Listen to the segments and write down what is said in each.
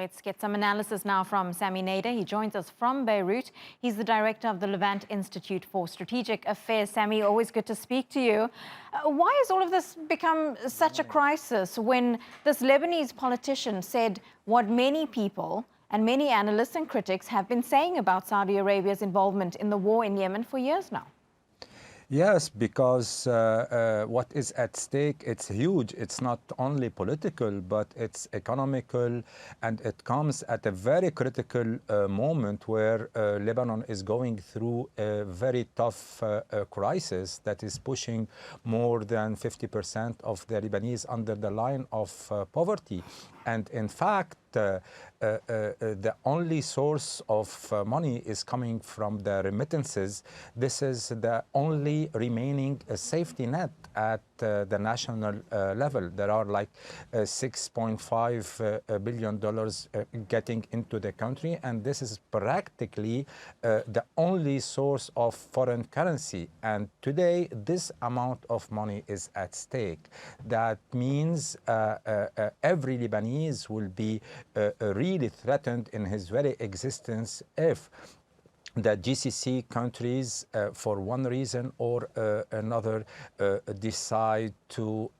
Let's get some analysis now from Sami Nader. He joins us from Beirut. He's the director of the Levant Institute for Strategic Affairs. Sami, always good to speak to you. Why has all of this become such a crisis when this Lebanese politician said what many people and many analysts and critics have been saying about Saudi Arabia's involvement in the war in Yemen for years now? Yes, because what is at stake, it's huge. It's not only political, but it's economical, and it comes at a very critical moment where Lebanon is going through a very tough crisis that is pushing more than 50% of the Lebanese under the line of poverty. And in fact, the only source of money is coming from the remittances. This is the only remaining safety net at the national level. There are like $6.5 billion getting into the country, and this is practically the only source of foreign currency. And today, this amount of money is at stake. That means every Lebanese will be really threatened in his very existence if the GCC countries, for one reason or another, decide to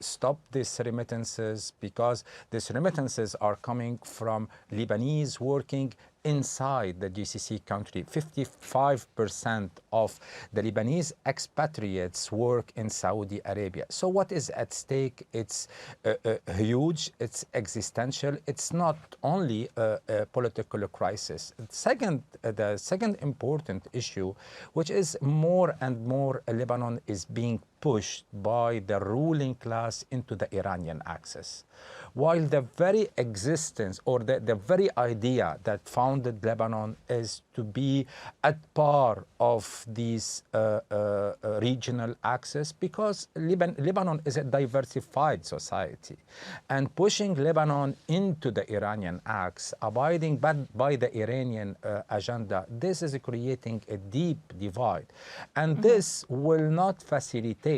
stop these remittances, because these remittances are coming from Lebanese working inside the GCC country. 55% of the Lebanese expatriates work in Saudi Arabia. So what is at stake? It's huge, it's existential. It's not only a political crisis. The second important issue, which is more and more Lebanon is being pushed by the ruling class into the Iranian axis. While the very existence or the very idea that founded Lebanon is to be at par of these regional axis, because Lebanon is a diversified society, and pushing Lebanon into the Iranian axis, abiding by the Iranian agenda, this is creating a deep divide. And this will not facilitate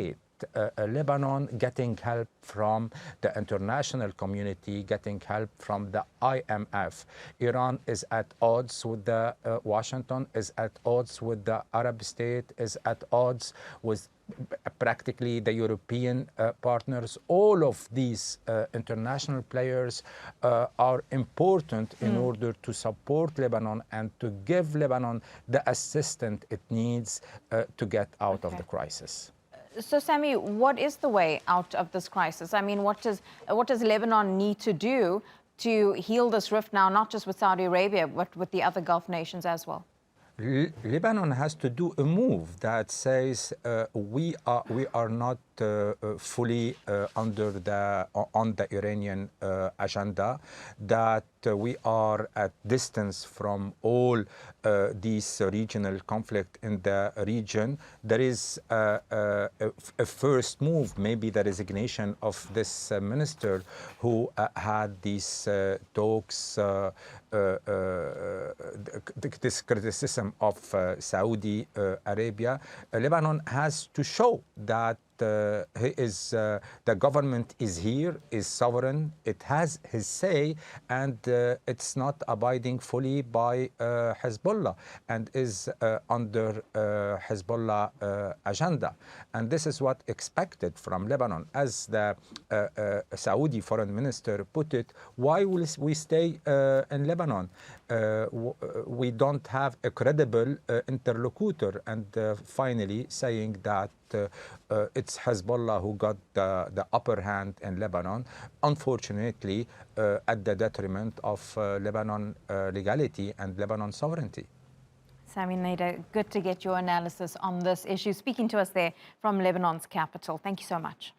Lebanon getting help from the international community, getting help from the IMF. Iran is at odds with the Washington, is at odds with the Arab state, is at odds with practically the European partners. All of these international players are important in order to support Lebanon and to give Lebanon the assistance it needs to get out of the crisis. So, Sami, what is the way out of this crisis? I mean, what does Lebanon need to do to heal this rift now, not just with Saudi Arabia, but with the other Gulf nations as well? Lebanon has to do a move that says we are not fully on the Iranian agenda, that we are at distance from all these regional conflict in the region. There is a first move, maybe the resignation of this minister who had these talks, this criticism of Saudi Arabia. Lebanon has to show that the government is here, is sovereign, it has his say, and it's not abiding fully by Hezbollah and is under Hezbollah agenda. And this is what expected from Lebanon. As the Saudi foreign minister put it, why will we stay in Lebanon? We don't have a credible interlocutor, and finally saying that it's Hezbollah who got the upper hand in Lebanon, unfortunately at the detriment of Lebanon legality and Lebanon sovereignty. Sami Nader, good to get your analysis on this issue. Speaking to us there from Lebanon's capital. Thank you so much.